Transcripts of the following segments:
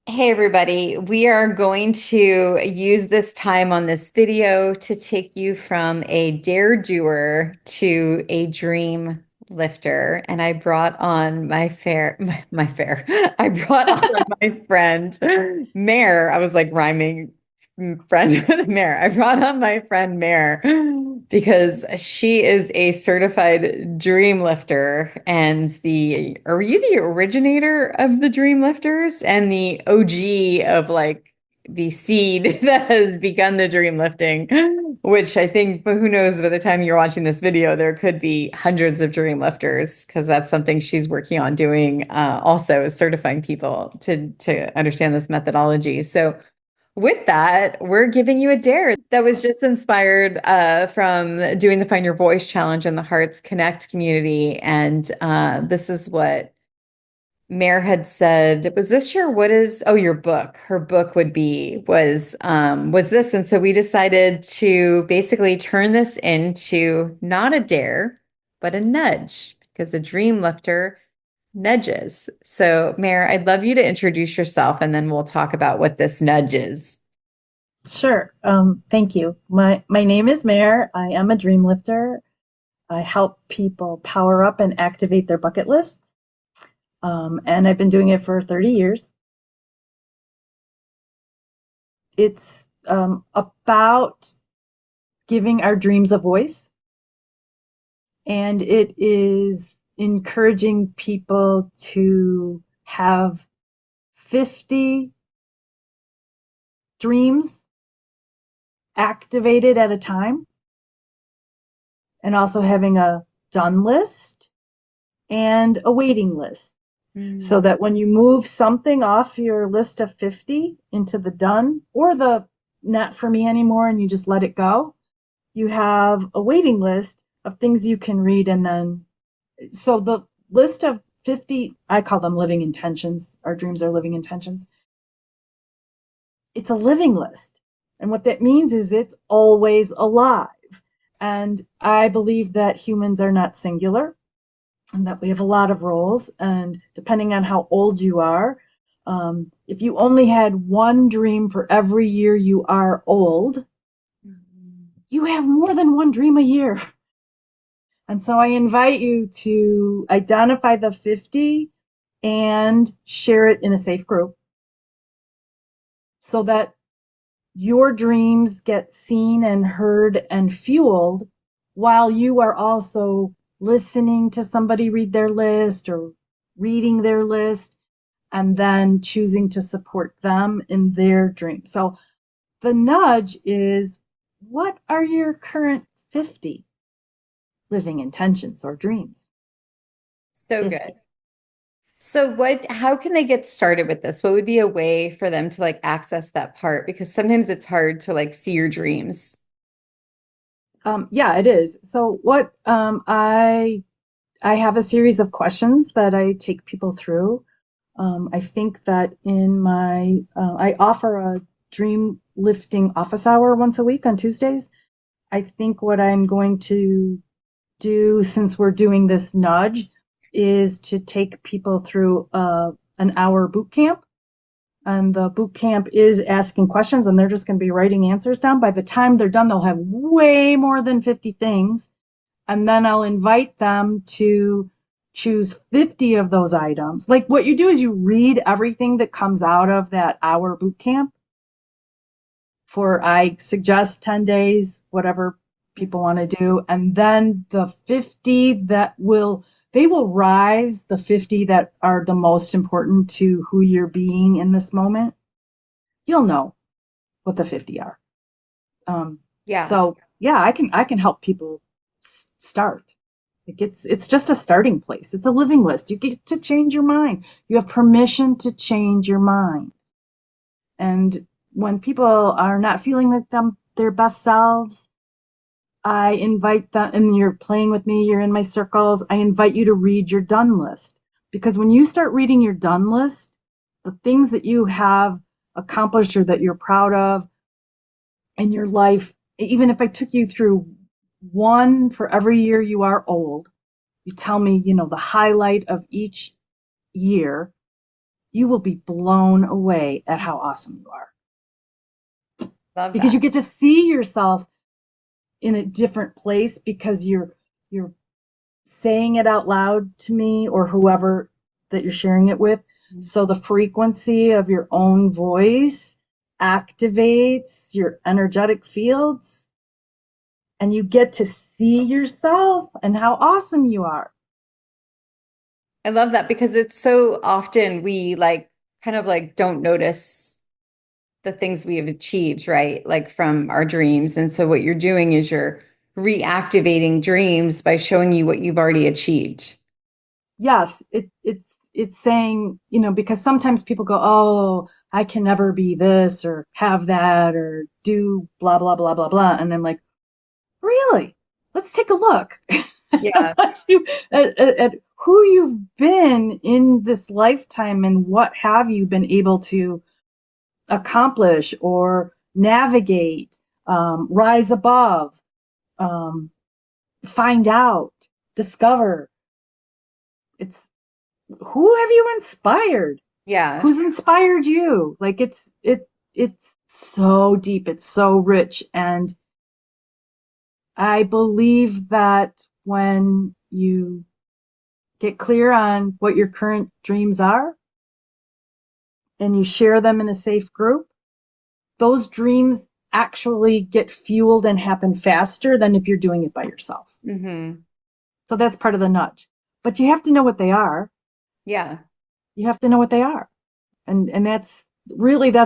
Hey everybody, we are going to use this time on this video to take you from a dare doer to a dream lifter. And I brought on I brought on my friend Mare. I was like rhyming friend with Mare. I brought on my friend Mare because she is a certified dream lifter and are you the originator of the dream lifters and the OG of like the seed that has begun the dream lifting, which I think, but who knows, by the time you're watching this video, there could be hundreds of dream lifters because that's something she's working on doing, also is certifying people to understand this methodology. So with that, we're giving you a dare that was just inspired from doing the Find Your Voice challenge in the Hearts Connect community. And this is what Mare had said. Was this your book? Her book was this. And so we decided to basically turn this into not a dare, but a nudge, because a dream lifter nudges. So, Mare, I'd love you to introduce yourself and then we'll talk about what this nudge is. Sure. Thank you. My name is Mare. I am a dream lifter. I help people power up and activate their bucket lists. And I've been doing it for 30 years. It's about giving our dreams a voice, and it is encouraging people to have 50 dreams activated at a time, and also having a done list and a waiting list. So that when you move something off your list of 50 into the done or the not for me anymore and you just let it go, you have a waiting list of things you can read. And then, so the list of 50, I call them living intentions. Our dreams are living intentions. It's a living list. And what that means is it's always alive. And I believe that humans are not singular, and that we have a lot of roles. And depending on how old you are, if you only had one dream for every year you are old, you have more than one dream a year. And so I invite you to identify the 50 and share it in a safe group so that your dreams get seen and heard and fueled while you are also listening to somebody read their list or reading their list and then choosing to support them in their dream. So the nudge is, what are your current 50 living intentions or dreams? So 50. good. So how can they get started with this? What would be a way for them to like access that part? Because sometimes it's hard to like see your dreams. Yeah, it is. So what I have a series of questions that I take people through. I think that I offer a dream lifting office hour once a week on Tuesdays. I think what I'm going to do, since we're doing this nudge, is to take people through an hour boot camp. And the boot camp is asking questions, and they're just going to be writing answers down. By the time they're done, they'll have way more than 50 things. And then I'll invite them to choose 50 of those items. Like, what you do is you read everything that comes out of that hour boot camp for, I suggest 10 days, whatever people want to do. And then the 50 they will rise the 50 that are the most important to who you're being in this moment. You'll know what the 50 are. Yeah. So yeah, I can help people start. It's just a starting place. It's a living list. You get to change your mind. You have permission to change your mind. And when people are not feeling like their best selves, I invite them, and you're playing with me, you're in my circles, I invite you to read your done list. Because when you start reading your done list, the things that you have accomplished or that you're proud of in your life, even if I took you through one for every year you are old, you tell me, the highlight of each year, you will be blown away at how awesome you are. Love Because that. you get to see yourself in a different place because you're saying it out loud to me or whoever that you're sharing it with. So the frequency of your own voice activates your energetic fields and you get to see yourself and how awesome you are. I love that because it's so often we like kind of like don't notice the things we have achieved, right? Like from our dreams. And so what you're doing is you're reactivating dreams by showing you what you've already achieved. Yes, it's saying, because sometimes people go, "Oh, I can never be this or have that or do blah blah blah blah blah." And I'm like, "Really? Let's take a look Yeah. at who you've been in this lifetime and what have you been able to accomplish or navigate, rise above, um, find out, discover. It's who have you inspired? Yeah. Who's inspired you? Like it's so deep, it's so rich, and I believe that when you get clear on what your current dreams are and you share them in a safe group, those dreams actually get fueled and happen faster than if you're doing it by yourself. Hmm. So that's part of the nudge. But you have to know what they are. Yeah. You have to know what they are. And that's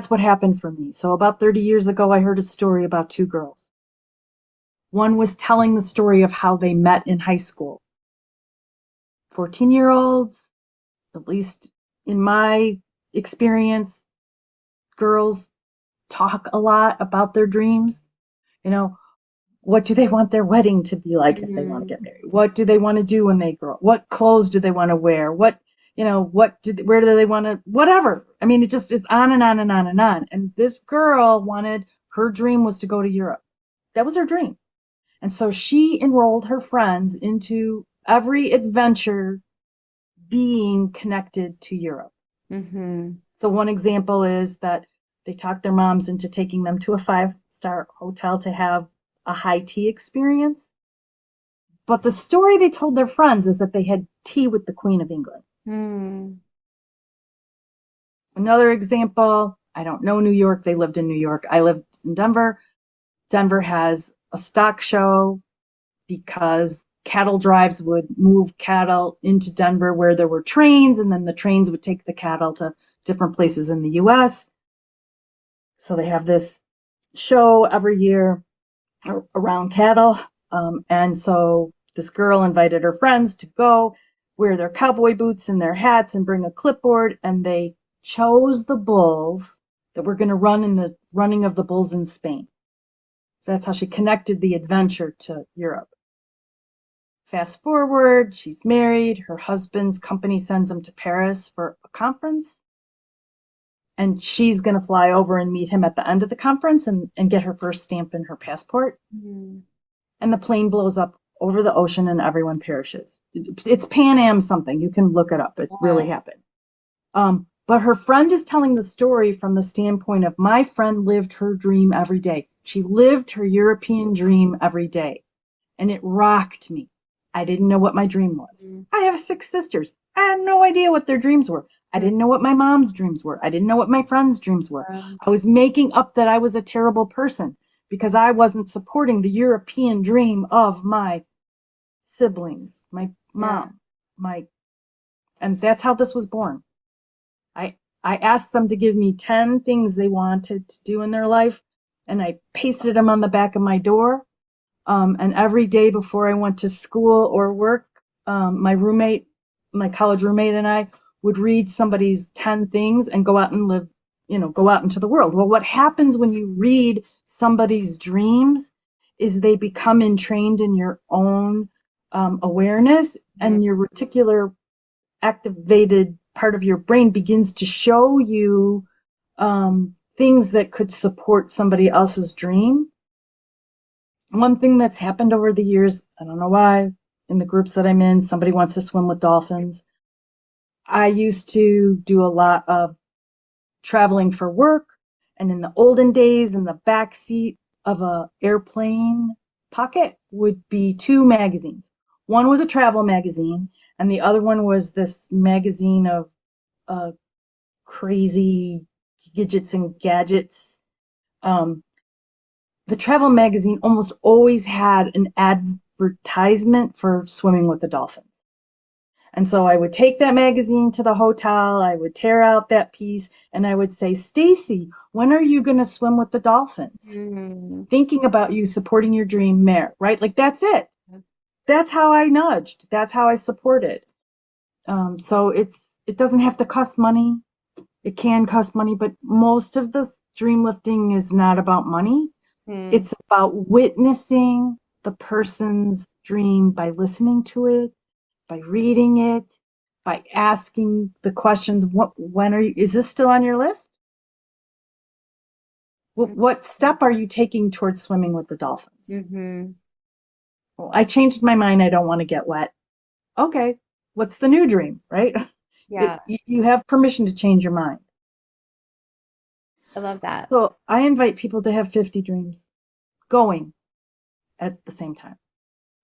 what happened for me. So about 30 years ago, I heard a story about two girls. One was telling the story of how they met in high school. 14-year-olds, at least in my experience, girls talk a lot about their dreams. You know, what do they want their wedding to be like if they want to Hmm. get married? What do they want to do when they grow up? What clothes do they want to wear? Where do they want to, whatever. I mean, it just is on and on and on and on. And this girl her dream was to go to Europe. That was her dream. And so she enrolled her friends into every adventure being connected to Europe. Hmm. So one example is that they talked their moms into taking them to a 5-star hotel to have a high tea experience. But the story they told their friends is that they had tea with the Queen of England. Hmm. Another example, I don't know New York. They lived in New York. I lived in Denver. Denver has a stock show because cattle drives would move cattle into Denver where there were trains, and then the trains would take the cattle to different places in the US. So they have this show every year around cattle. And so this girl invited her friends to go wear their cowboy boots and their hats and bring a clipboard. And they chose the bulls that were going to run in the running of the bulls in Spain. So that's how she connected the adventure to Europe. Fast forward, she's married. Her husband's company sends him to Paris for a conference. And she's going to fly over and meet him at the end of the conference and get her first stamp in her passport. Hmm. And the plane blows up over the ocean and everyone perishes. It's Pan Am something. You can look it up. It really Wow. happened. But her friend is telling the story from the standpoint of my friend lived her dream every day. She lived her European dream every day. And it rocked me. I didn't know what my dream was. Hmm. I have 6 sisters. I had no idea what their dreams were. I didn't know what my mom's dreams were. I didn't know what my friends' dreams were. Wow. I was making up that I was a terrible person because I wasn't supporting the European dream of my siblings, my Yeah. mom, and that's how this was born. I I asked them to give me 10 things they wanted to do in their life, and I pasted them on the back of my door. And every day before I went to school or work, my college roommate and I would read somebody's 10 things and go out and live, go out into the world. Well, what happens when you read somebody's dreams is they become entrained in your own awareness, Hmm. and your reticular activated part of your brain begins to show you things that could support somebody else's dream. One thing that's happened over the years, I don't know why, in the groups that I'm in, somebody wants to swim with dolphins. I used to do a lot of traveling for work, and in the olden days, in the back seat of a airplane pocket would be two magazines. One was a travel magazine, and the other one was this magazine of uh, crazy gadgets and gadgets. Um, the travel magazine almost always had an advertisement for swimming with the dolphins. And so I would take that magazine to the hotel, I would tear out that piece, and I would say, Stacey, when are you going to swim with the dolphins? Mm. Thinking about you supporting your dream mare, right? Like that's it. That's how I nudged. That's how I supported. So it doesn't have to cost money. It can cost money, but most of this dream lifting is not about money. Mm. It's about witnessing the person's dream by listening to it, by reading it, by asking the questions. When are you, is this still on your list? What step are you taking towards swimming with the dolphins? Mm-hmm. Well, I changed my mind. I don't want to get wet. Okay. What's the new dream, right? Yeah, You have permission to change your mind. I love that. So I invite people to have 50 dreams going at the same time.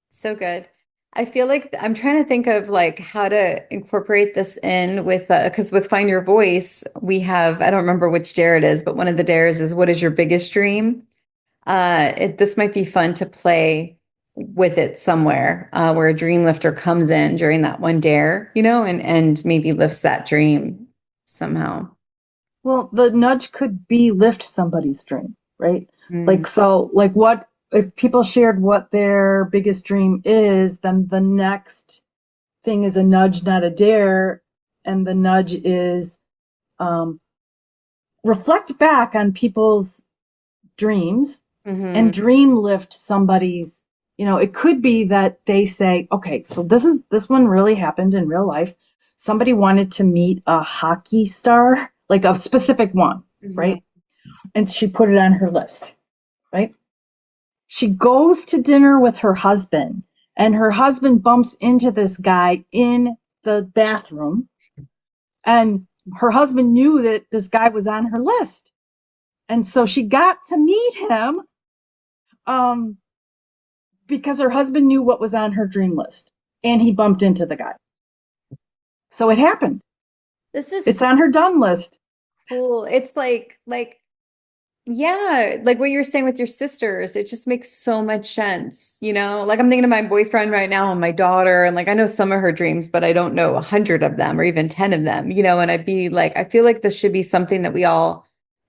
So good. I feel like I'm trying to think of like how to incorporate this in with because with Find Your Voice, we have I don't remember which dare it is, but one of the dares is what is your biggest dream? This might be fun to play with it somewhere where a dream lifter comes in during that one dare, and maybe lifts that dream somehow. Well, the nudge could be lift somebody's dream, right? Mm. Like, so, like, what if people shared what their biggest dream is, then the next thing is a nudge, not a dare. And the nudge is um, reflect back on people's dreams and Hmm. dream lift somebody's, it could be that they say, okay, so this one really happened in real life. Somebody wanted to meet a hockey star, like a specific one, Hmm. right? And she put it on her list, right? She goes to dinner with her husband, and her husband bumps into this guy in the bathroom, and her husband knew that this guy was on her list. And so she got to meet him um, because her husband knew what was on her dream list, and he bumped into the guy. So it happened. This is It's so on her done list. cool. It's like yeah, like what you were saying with your sisters, it just makes so much sense, Like I'm thinking of my boyfriend right now and my daughter, and like I know some of her dreams, but I don't know 100 of them or even 10 of them, and I'd be like, I feel like this should be something that we all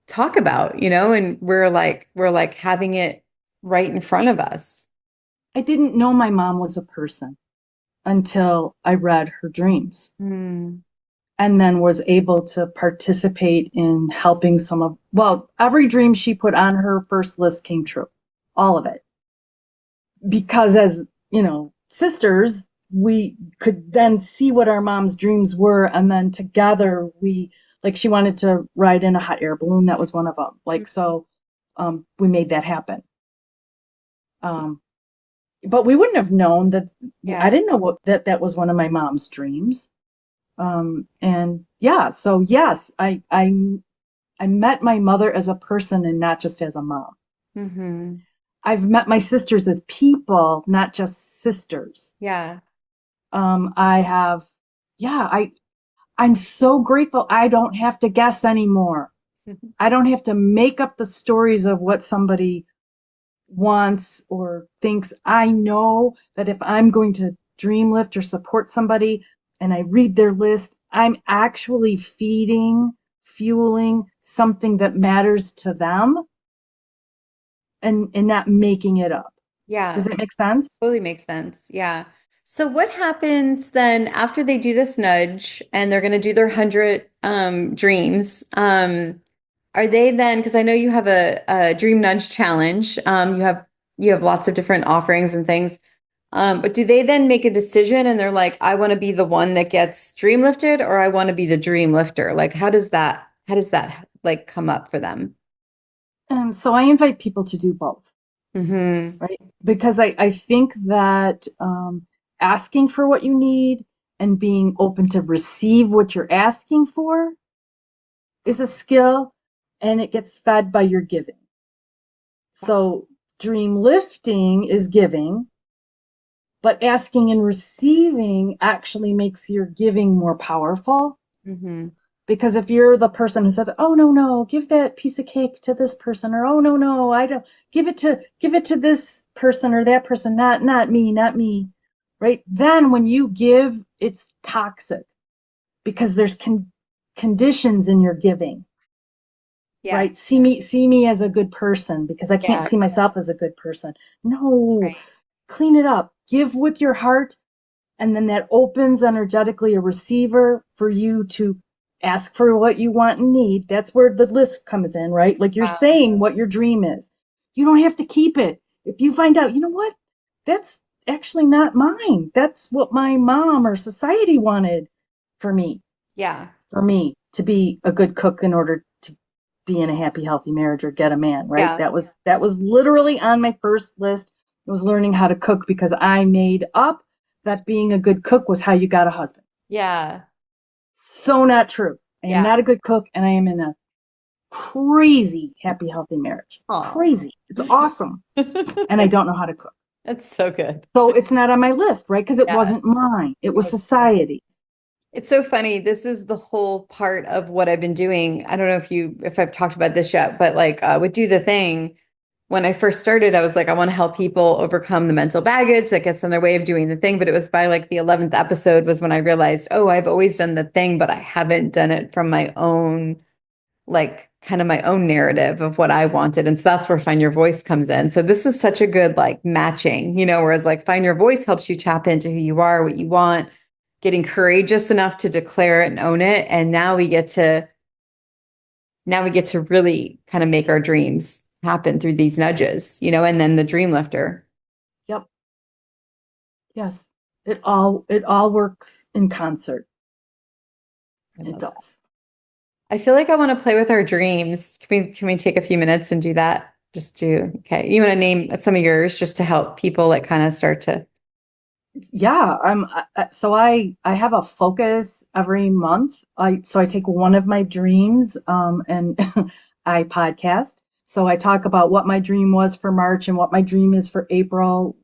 talk about, and we're like having it right in front of us. I didn't know my mom was a person until I read her dreams, Hmm. and then was able to participate in helping well, every dream she put on her first list came true. All of it. Because as, sisters, we could then see what our mom's dreams were. And then together like she wanted to ride in a hot air balloon. That was one of them. Like, so, we made that happen. Um, but we wouldn't have known that. I Yeah. didn't know that was one of my mom's dreams. And yeah, so yes, I met my mother as a person and not just as a mom. Hmm. I've met my sisters as people, not just sisters. Yeah. I have, yeah, I'm so grateful I don't have to guess anymore. I don't have to make up the stories of what somebody wants or thinks. I know that if I'm going to dream lift or support somebody and I read their list, I'm actually fueling something that matters to them and not making it up. Does Yeah. that make sense? Totally makes sense. Yeah. So what happens then after they do this nudge and they're going to do their 100 dreams? Are they then, because I know you have a dream nudge challenge. You have lots of different offerings and things. But do they then make a decision and they're like, I want to be the one that gets dream lifted or I want to be the dream lifter? Like how does that like come up for them? So I invite people to do both, Hmm. right? Because I think that asking for what you need and being open to receive what you're asking for is a skill, and it gets fed by your giving. So dream lifting is giving, but asking and receiving actually makes your giving more powerful. Mm-hmm. Because if you're the person who says, "Oh no, no, give that piece of cake to this person," or "Oh no, no, I don't give it to this person or that person, not me, not me," right? Then when you give, it's toxic because there's conditions in your giving, Yes. right? See me as a good person because I can't Yeah. see myself as a good person. No, Right. clean it up. Give with your heart, and then that opens energetically a receiver for you to ask for what you want and need. That's where the list comes in, right? Like you're Wow. saying what your dream is. You don't have to keep it. If you find out, you know what? That's actually not mine. That's what my mom or society wanted for me, Yeah. for me to be a good cook in order to be in a happy, healthy marriage or get a man, right? Yeah. That was literally on my first list. It was learning how to cook because I made up that being a good cook was how you got a husband. Yeah. So not true. I am Yeah. not a good cook, and I am in a crazy, happy, healthy marriage. Oh. Crazy. It's awesome. And I don't know how to cook. That's so good. So it's not on my list, right? Because it Yeah. wasn't mine. It It was was good. society's. It's so funny. This is the whole part of what I've been doing. I don't know if I've talked about this yet, but like with Do the Thing, when I first started, I was like, I want to help people overcome the mental baggage that gets in their way of doing the thing. But it was by like the 11th episode was when I realized, oh, I've always done the thing, but I haven't done it from my own, like kind of my own narrative of what I wanted. And so that's where Find Your Voice comes in. So this is such a good like matching, whereas like Find Your Voice helps you tap into who you are, what you want, getting courageous enough to declare it and own it. And now we get to really kind of make our dreams happen through these nudges, and then the dream lifter. Yep. Yes. It all works in concert. I It love that. does. I feel like I want to play with our dreams. Can we take a few minutes and do that? Okay. You want to name some of yours just to help people like kind of start to. Yeah, so I have a focus every month. I take one of my dreams and I podcast. So I talk about what my dream was for March and what my dream is for April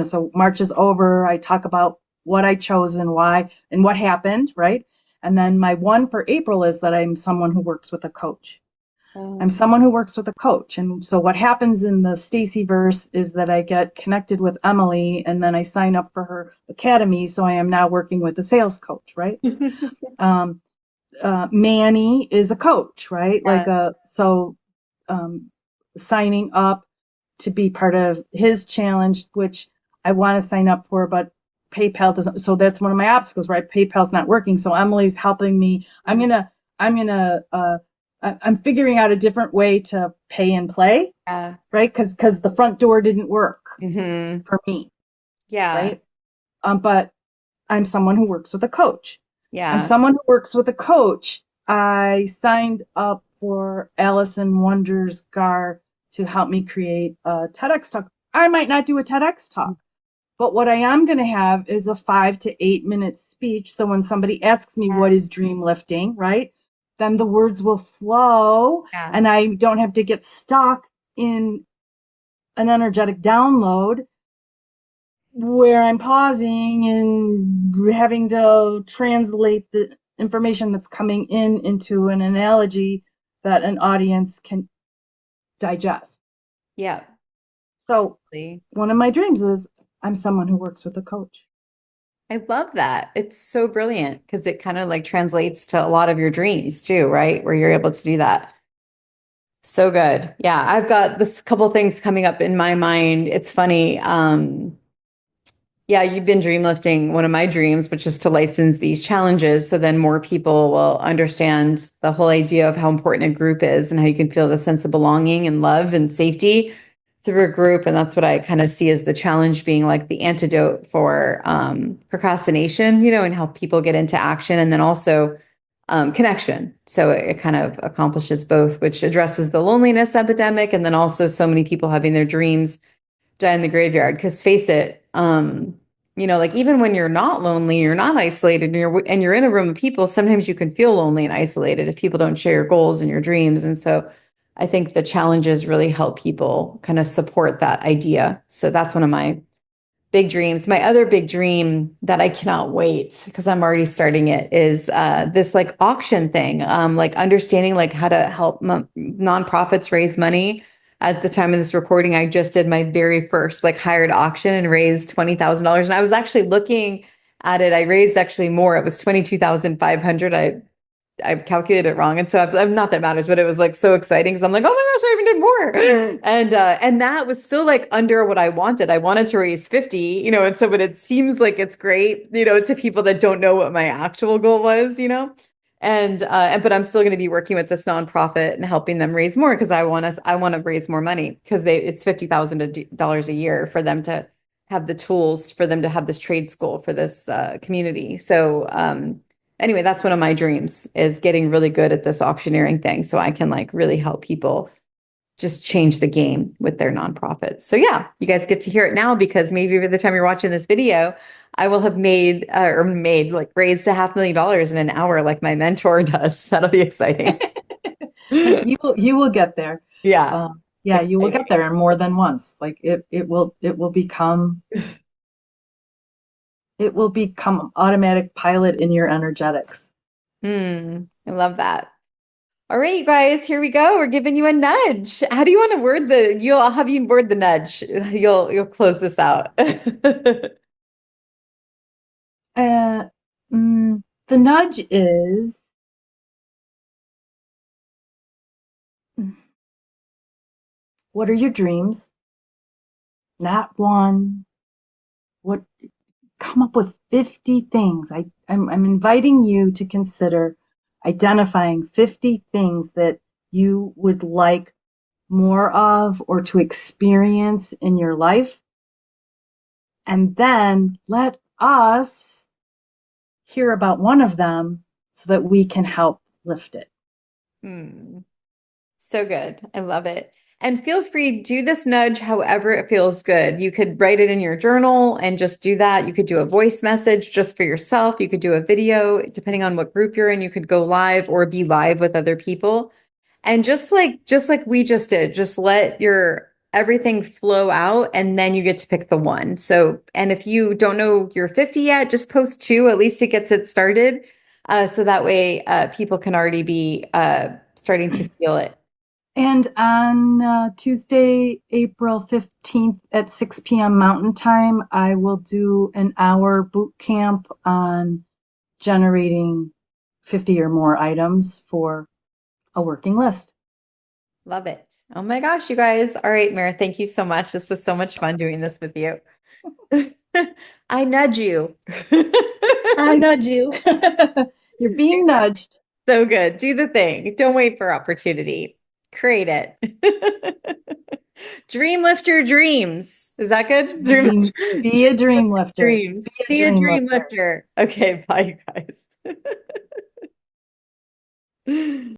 so March is over. I talk about what I chose and why and what happened, right? And then my one for April is that I'm someone who works with a coach. I'm Um, someone who works with a coach. And so what happens in the Stacey verse is that I get connected with Emily and then I sign up for her academy. So I am now working with a sales coach, right? Um, Manny is a coach, right? yeah, Um, signing up to be part of his challenge, which I want to sign up for, but PayPal doesn't. So that's one of my obstacles, right? PayPal's not working. So Emily's helping me. I'm figuring out a different way to pay and play, yeah. right? Because the front door didn't work Hmm. for me, Yeah. right? But I'm someone who works with a coach. I'm Yeah. someone who works with a coach. I signed up for Allison Wonders Gar to help me create a TEDx talk. I might not do a TEDx talk, but what I am going to have is a 5 to 8 minute speech. So when somebody asks me what is dream lifting, right, then the words will flow Yeah. and I don't have to get stuck in an energetic download where I'm pausing and having to translate the information that's coming in into an analogy that an audience can digest. Yeah. So Totally. one of my dreams is I'm someone who works with a coach. I love that. It's so brilliant because it kind of like translates to a lot of your dreams too, right? Where you're able to do that. So good. Yeah, I've got this couple things coming up in my mind. It's funny. Yeah, you've been dreamlifting one of my dreams, which is to license these challenges so then more people will understand the whole idea of how important a group is and how you can feel the sense of belonging and love and safety through a group. And that's what I kind of see as the challenge being like the antidote for procrastination, and help people get into action and then also connection. So it kind of accomplishes both, which addresses the loneliness epidemic and then also so many people having their dreams die in the graveyard. Because face it, Like even when you're not lonely, you're not isolated, and you're in a room of people, sometimes you can feel lonely and isolated if people don't share your goals and your dreams. And so I think the challenges really help people kind of support that idea. So that's one of my big dreams. My other big dream that I cannot wait because I'm already starting it is this like auction thing, like understanding like how to help nonprofits raise money. At the time of this recording, I just did my very first like hired auction and raised $20,000. And I was actually looking at it. I raised actually more. It was 22,500. I calculated it wrong. And so I'm not that matters, but it was like so exciting because I'm like, oh my gosh, I even did more. And that was still like under what I wanted. I wanted to raise 50, and so but it seems like it's great, to people that don't know what my actual goal was, and but I'm still going to be working with this nonprofit and helping them raise more because I want to raise more money because it's $50,000 a year for them to have the tools for them to have this trade school for this community. So anyway, that's one of my dreams is getting really good at this auctioneering thing so I can like really help people just change the game with their nonprofits. So yeah, you guys get to hear it now because maybe by the time you're watching this video, I will have made like raised $500,000 in an hour like my mentor does. That'll be exciting. You will get there. Yeah, Yeah, you will get exciting. there and more than once. Like it will become automatic pilot in your energetics. I love that. All right, you guys, here we go. We're giving you a nudge. How do you want to word I'll have you word the nudge. You'll close this out. Uh, the nudge is, what are your dreams? Not one. What Come up with 50 things. I'm inviting you to consider identifying 50 things that you would like more of or to experience in your life. And then let us hear about one of them so that we can help lift it. Hmm. So good. I love it. And feel free, do this nudge however it feels good. You could write it in your journal and just do that. You could do a voice message just for yourself. You could do a video, depending on what group you're in. You could go live or be live with other people. And just like we just did, just let your everything flow out and then you get to pick the one. So, and if you don't know you're 50 yet, just post two, at least it gets it started. So that way people can already be starting to feel it. And on Tuesday, April 15th at 6 p.m. Mountain Time, I will do an hour boot camp on generating 50 or more items for a working list. Love it. Oh my gosh, you guys. All right, Mara, thank you so much. This was so much fun doing this with you. I nudge you. I nudge you. You're Do being the nudged. so good. Do the thing. Don't wait for opportunity. Create it. Dream lift your dreams. Is that good? Be a dream lifter. Be Dreams. a Be a dream dream lifter. lifter. Okay, bye, you guys.